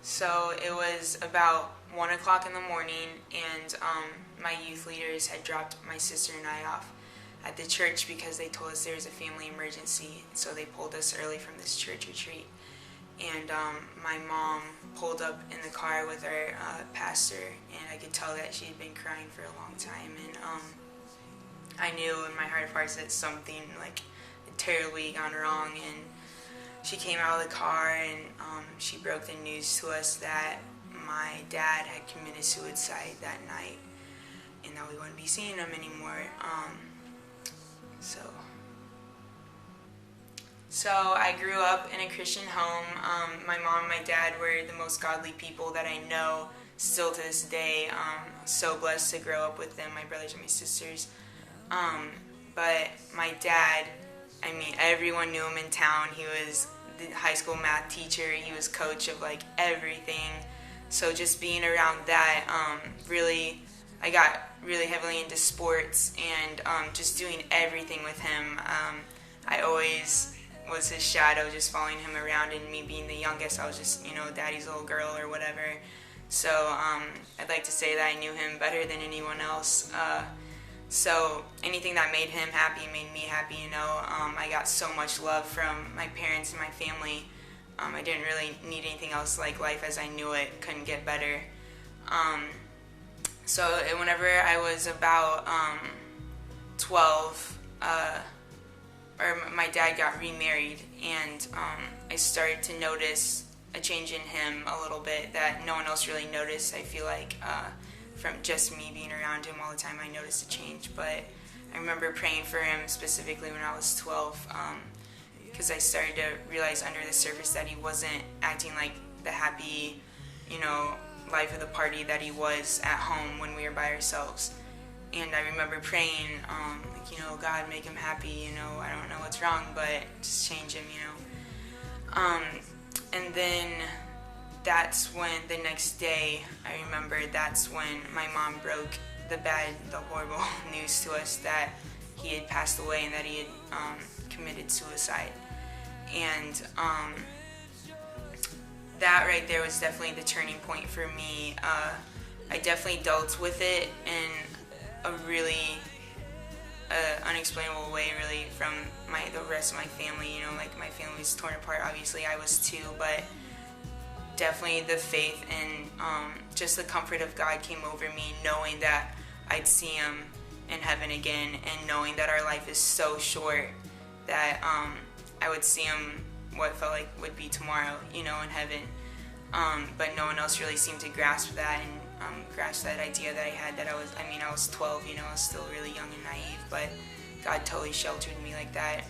So it was about 1 o'clock in the morning, and my youth leaders had dropped my sister and I off at the church because they told us there was a family emergency. So they pulled us early from this church retreat. And my mom pulled up in the car with our pastor, and I could tell that she had been crying for a long time. And I knew in my heart of hearts that something like had terribly gone wrong. And she came out of the car, and she broke the news to us that my dad had committed suicide that night, and that we wouldn't be seeing him anymore. So I grew up in a Christian home. My mom and my dad were the most godly people that I know still to this day. So blessed to grow up with them, my brothers and my sisters. But my dad, I mean, everyone knew him in town. He was the high school math teacher. He was coach of like everything. So just being around that, I got really heavily into sports and just doing everything with him. I always was his shadow, just following him around, and me being the youngest, I was just, daddy's little girl or whatever. So I'd like to say that I knew him better than anyone else. So anything that made him happy made me happy, I got so much love from my parents and my family. I didn't really need anything else. Like, life as I knew it couldn't get better. So whenever I was about 12, my dad got remarried, and I started to notice a change in him a little bit that no one else really noticed. I feel like from just me being around him all the time, I noticed a change. But I remember praying for him specifically when I was 12, because I started to realize under the surface that he wasn't acting like the happy, life of the party that he was at home when we were by ourselves. And I remember praying, God, make him happy, I don't know what's wrong, but just change him, And then that's when, the next day, I remember that's when my mom broke the horrible news to us that he had passed away and that he had committed suicide. And that right there was definitely the turning point for me. I definitely dealt with it in a really unexplainable way, really, from the rest of my family. Like, my family was torn apart. Obviously, I was too, but definitely the faith and just the comfort of God came over me, knowing that I'd see him in heaven again, and knowing that our life is so short that I would see him what felt like would be tomorrow, in heaven. But no one else really seemed to grasp that, and grasp that idea that I had, that I was 12, I was still really young and naive, but God totally sheltered me like that.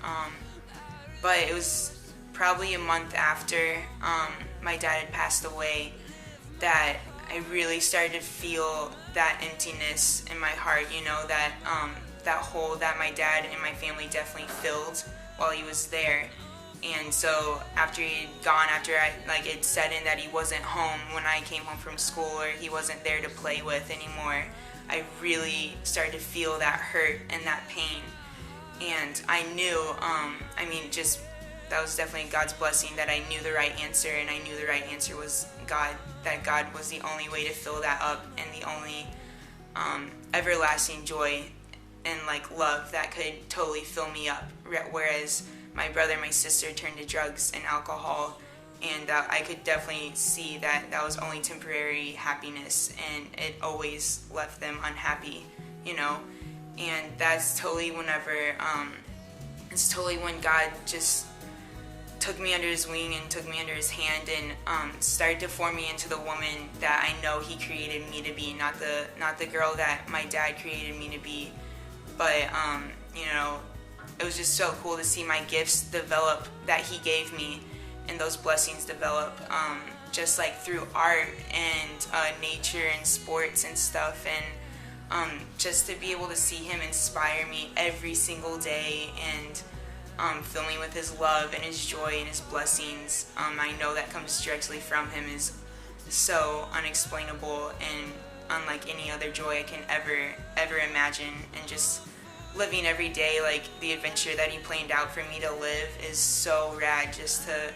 But it was probably a month after my dad had passed away that I really started to feel that emptiness in my heart, that hole that my dad and my family definitely filled while he was there. And so after he'd gone, after it set in that he wasn't home when I came home from school, or he wasn't there to play with anymore, I really started to feel that hurt and that pain. And I knew, that was definitely God's blessing, that I knew the right answer, and I knew the right answer was God, that God was the only way to fill that up, and the only everlasting joy and love that could totally fill me up. Whereas my brother and my sister turned to drugs and alcohol, and I could definitely see that that was only temporary happiness, and it always left them unhappy, And that's totally it's totally when God just took me under his wing and took me under his hand, and started to form me into the woman that I know he created me to be, not the girl that my dad created me to be. But it was just so cool to see my gifts develop that he gave me, and those blessings develop, just through art and nature and sports and stuff, and just to be able to see him inspire me every single day, and fill me with his love and his joy and his blessings. I know that comes directly from him, is so unexplainable and unlike any other joy I can ever imagine. And just living every day, the adventure that he planned out for me to live, is so rad, just to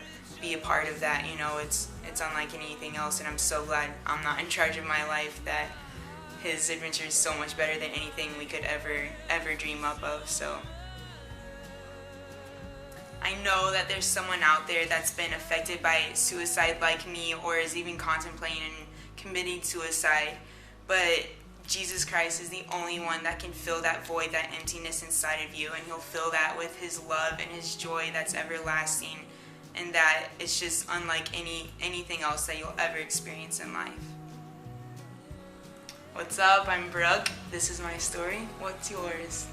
be a part of that. You know, it's unlike anything else, and I'm so glad I'm not in charge of my life, that his adventure is so much better than anything we could ever dream up of. So I know that there's someone out there that's been affected by suicide like me, or is even contemplating committing suicide, but Jesus Christ is the only one that can fill that void, that emptiness inside of you, and he'll fill that with his love and his joy that's everlasting, and that it's just unlike anything else that you'll ever experience in life. What's up? I'm Brooke. This is my story. What's yours?